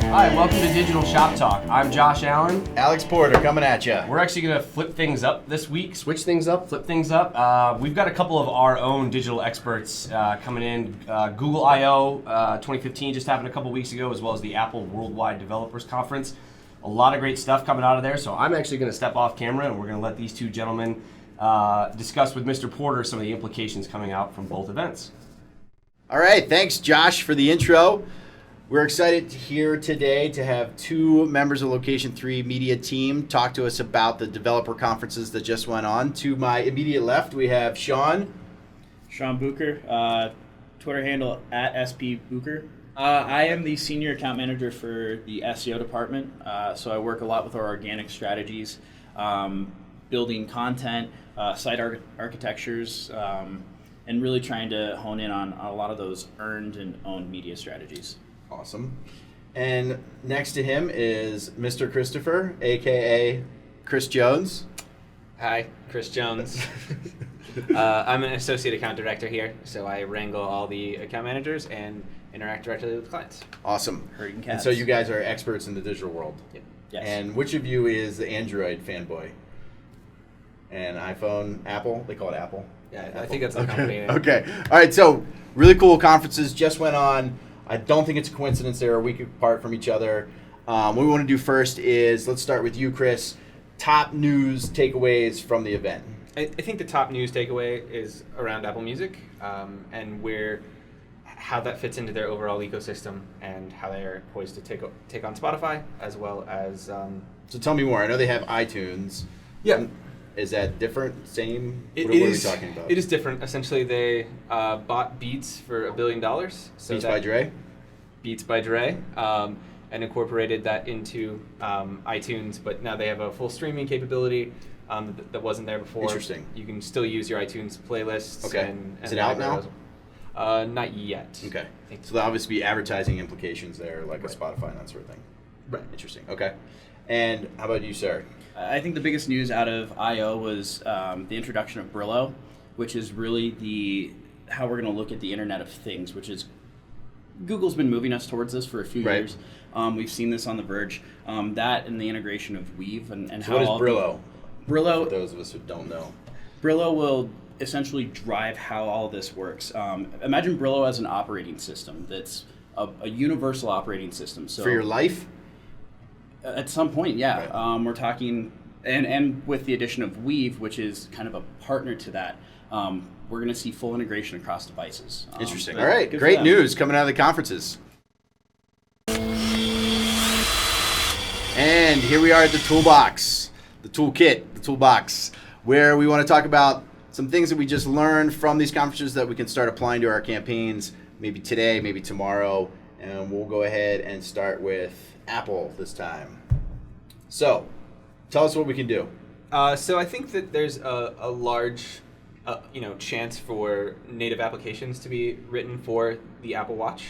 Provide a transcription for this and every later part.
Hi, welcome to Digital Shoptalk. I'm Josh Allen. Alex Porter coming at you. We're actually going to flip things up this week. Switch things up, flip things up. We've got a couple of our own digital experts coming in. Google I/O 2015 just happened a couple weeks ago, as well as the Apple Worldwide Developers Conference. A lot of great stuff coming out of there. So I'm actually going to step off camera and we're going to let these two gentlemen discuss with Mr. Porter some of the implications coming out from both events. All right, thanks Josh for the intro. We're excited here today to have two members of Location3 media team talk to us about the developer conferences that just went on. To my immediate left, we have Sean. Sean Bucher, Twitter handle at SP Bucher. I am the senior account manager for the SEO department, so I work a lot with our organic strategies, building content, site architectures, and really trying to hone in on a lot of those earned and owned media strategies. Awesome. And next to him is Mr. Christopher, a.k.a. Chris Jones. Hi, Chris Jones. I'm an associate account director here, so I wrangle all the account managers and interact directly with clients. Awesome. Herding cats. And so you guys are experts in the digital world. Yep. Yes. And which of you is the Android fanboy? And iPhone, Apple? They call it Apple. Yeah, Apple. I think that's the company name. Okay. All right, so really cool conferences just went on. I don't think it's a coincidence they're a week apart from each other. What we want to do first is, let's start with you, Chris. Top news takeaways from the event. I think the top news takeaway is around Apple Music and how that fits into their overall ecosystem and how they are poised to take on Spotify, as well as... So tell me more. I know they have iTunes. Yeah. Is that different? Same? What are we talking about? It is different. Essentially, they bought Beats for $1 billion. So Beats by Dre? Beats by Dre, and incorporated that into iTunes, but now they have a full streaming capability that wasn't there before. Interesting. You can still use your iTunes playlists. Okay. And is it out now? Not yet. Okay. So there'll obviously be advertising implications there, like a Spotify and that sort of thing. Right. Interesting. Okay. And how about you, sir? I think the biggest news out of I/O was the introduction of Brillo, which is really how we're going to look at the Internet of Things, which is Google's been moving us towards this for a few years. We've seen this on The Verge. That and the integration of Weave and So how what is Brillo? Brillo, For those of us who don't know. Brillo will essentially drive how all this works. Imagine Brillo as an operating system that's a universal operating system. So For your life? At some point, yeah. Right. We're talking, and with the addition of Weave, which is kind of a partner to that, we're going to see full integration across devices. Interesting. All right, great news coming out of the conferences. And here we are at the toolbox, the toolkit, the toolbox, where we want to talk about some things that we just learned from these conferences that we can start applying to our campaigns, maybe today, maybe tomorrow, and we'll go ahead and start with Apple this time. So, tell us what we can do. So I think that there's a large chance for native applications to be written for the Apple Watch,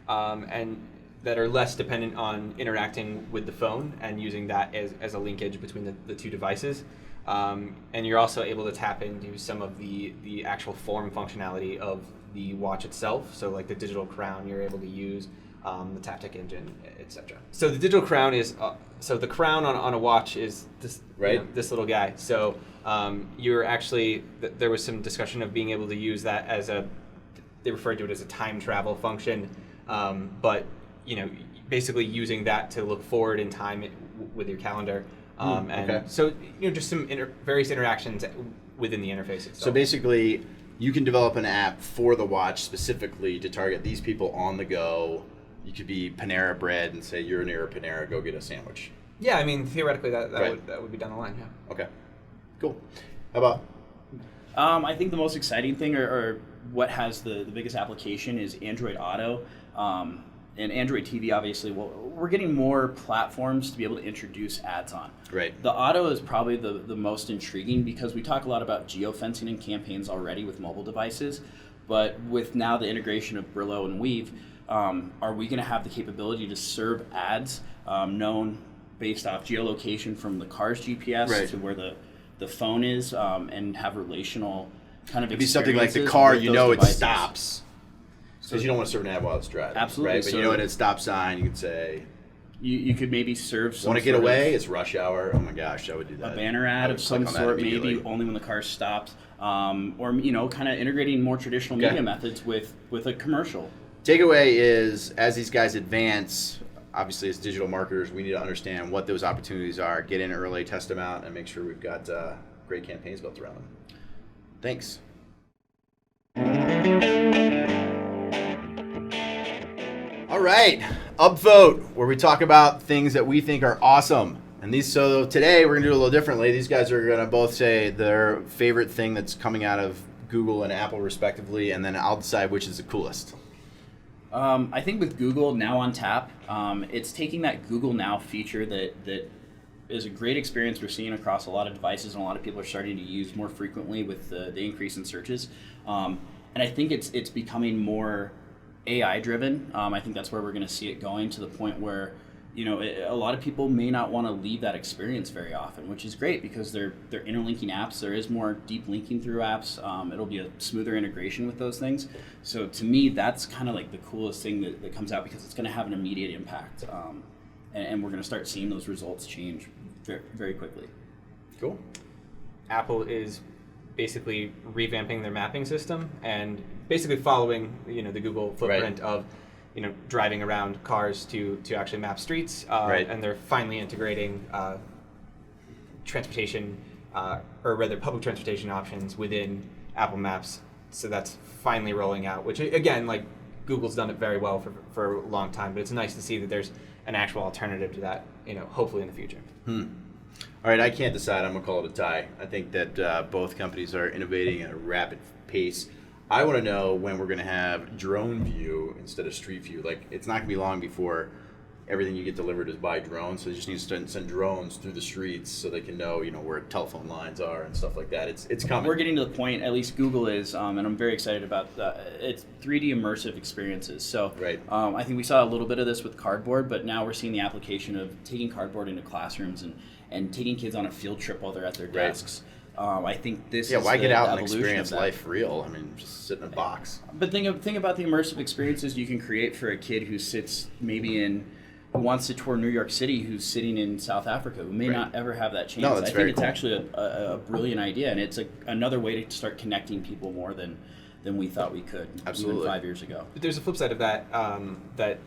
and that are less dependent on interacting with the phone and using that as a linkage between the two devices. And you're also able to tap into some of the actual form functionality of the watch itself. So like the digital crown, you're able to use the Taptic engine, etc. So the digital crown is the crown on a watch is this this little guy. So you're actually there was some discussion of being able to use that as they referred to it as a time travel function, but basically using that to look forward in time with your calendar. So just some various interactions within the interface itself. So basically, you can develop an app for the watch specifically to target these people on the go. You could be Panera Bread and say, you're near a Panera, go get a sandwich. Yeah, I mean, theoretically, that Right. would be down the line, yeah. Okay, cool. How about? I think the most exciting thing, or what has the biggest application, is Android Auto. And Android TV, obviously, we're getting more platforms to be able to introduce ads on. Right. The Auto is probably the most intriguing because we talk a lot about geofencing in campaigns already with mobile devices, but with now the integration of Brillo and Weave, are we going to have the capability to serve ads known based off geolocation from the car's GPS to where the phone is, and have relational kind of It'd be something like the experiences car, with you those know, it devices. stops. Because you don't want to serve an ad while it's driving. Absolutely. Right? But you know, at a stop sign, you can say, You could maybe serve some Want to get sort of away? It's rush hour. Oh my gosh, I would do that. a banner ad of some sort, maybe only when the car stops, or kind of integrating more traditional media methods with a commercial. Takeaway is, as these guys advance, obviously as digital marketers, we need to understand what those opportunities are, get in early, test them out, and make sure we've got great campaigns built around them. Thanks. All right, upvote, where we talk about things that we think are awesome. And so today we're gonna do it a little differently. These guys are gonna both say their favorite thing that's coming out of Google and Apple respectively, and then I'll decide which is the coolest. I think with Google Now on Tap, it's taking that Google Now feature that is a great experience we're seeing across a lot of devices, and a lot of people are starting to use more frequently with the increase in searches. And I think it's becoming more AI driven. I think that's where we're going to see it going, to the point where a lot of people may not want to leave that experience very often, which is great because they're interlinking apps. There is more deep linking through apps. It'll be a smoother integration with those things. So to me, that's kind of like the coolest thing that comes out, because it's going to have an immediate impact, and we're going to start seeing those results change very, very quickly. Cool. Apple is basically revamping their mapping system and basically following the Google footprint of driving around cars to actually map streets, and they're finally integrating transportation, or rather public transportation options within Apple Maps. So that's finally rolling out, which again, like, Google's done it very well for a long time, but it's nice to see that there's an actual alternative to that, hopefully in the future. All right, I can't decide. I'm going to call it a tie. I think that both companies are innovating at a rapid pace. I want to know when we're going to have drone view instead of street view. Like, it's not going to be long before everything you get delivered is by drone, so they just need to send drones through the streets so they can know, where telephone lines are and stuff like that. It's coming. We're getting to the point, at least Google is, and I'm very excited about it's 3D immersive experiences. So I think we saw a little bit of this with cardboard, but now we're seeing the application of taking cardboard into classrooms and taking kids on a field trip while they're at their desks. I think this is why get out and evolution experience of that. life real? I mean, just sit in a box. But think about the immersive experiences you can create for a kid who sits who wants to tour New York City, who's sitting in South Africa, who may not ever have that chance. No, that's I think it's cool. actually a brilliant idea, and it's another way to start connecting people more than we thought we could even 5 years ago. But there's a flip side of that,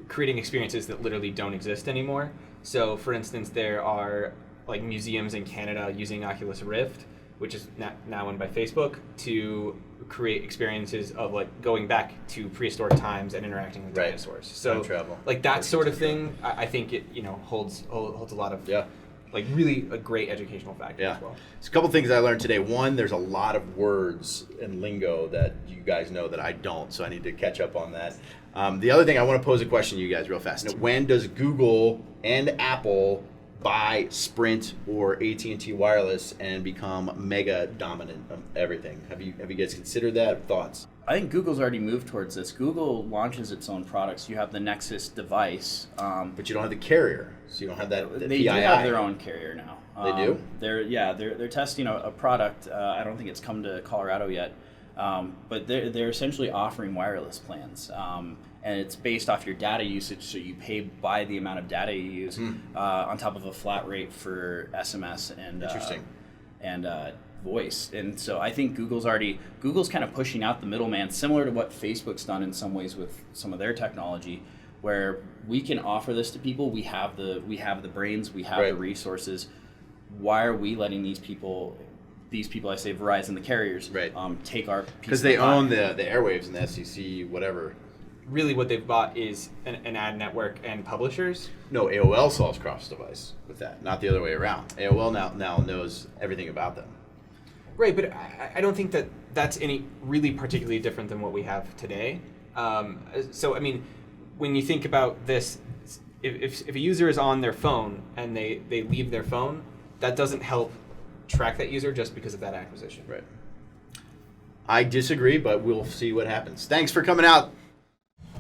creating experiences that literally don't exist anymore. So, for instance, there are like museums in Canada using Oculus Rift, which is now owned by Facebook, to create experiences of like going back to prehistoric times and interacting with dinosaurs. So, travel. Like that sort of thing, I think it holds a lot of like really a great educational factor as well. There's a couple things I learned today. One, there's a lot of words and lingo that you guys know that I don't, so I need to catch up on that. The other thing, I want to pose a question to you guys real fast. When does Google and Apple buy Sprint or AT&T Wireless and become mega dominant of everything? Have you guys considered that? Thoughts? I think Google's already moved towards this. Google launches its own products. You have the Nexus device, but you don't have the carrier, so you don't have that. They do have their own carrier now. They do? They're testing a product. I don't think it's come to Colorado yet, but they're essentially offering wireless plans. And it's based off your data usage, so you pay by the amount of data you use, on top of a flat rate for SMS and voice. And so I think Google's kind of pushing out the middleman, similar to what Facebook's done in some ways with some of their technology, where we can offer this to people. We have the brains, we have the resources. Why are we letting these people, I say Verizon, the carriers, take our piece? Because they own the airwaves and the FCC, whatever. Really what they've bought is an ad network and publishers. No, AOL solves cross-device with that, not the other way around. AOL now knows everything about them. Right, but I don't think that's any really particularly different than what we have today. So, I mean, when you think about this, if a user is on their phone and they leave their phone, that doesn't help track that user just because of that acquisition. Right. I disagree, but we'll see what happens. Thanks for coming out.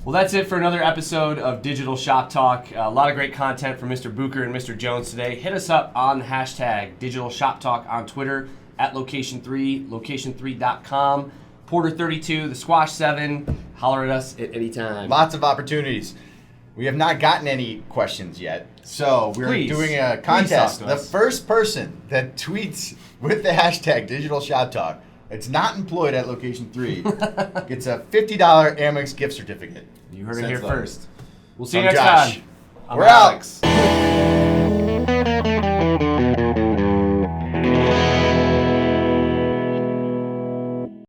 Well, that's it for another episode of Digital Shop Talk. A lot of great content from Mr. Bucher and Mr. Jones today. Hit us up on the hashtag Digital Shop Talk on Twitter, at Location3, Location3.com, Porter32, the Squash 7. Holler at us at any time. Lots of opportunities. We have not gotten any questions yet, so we're Please. doing a Please contest. talk to The us. first person that tweets with the hashtag Digital Shoptalk, it's not employed at Location 3, gets a $50 Amex gift certificate. You heard it Sent here live. first. We'll see you From next Josh. time. I'm We're out. Alex.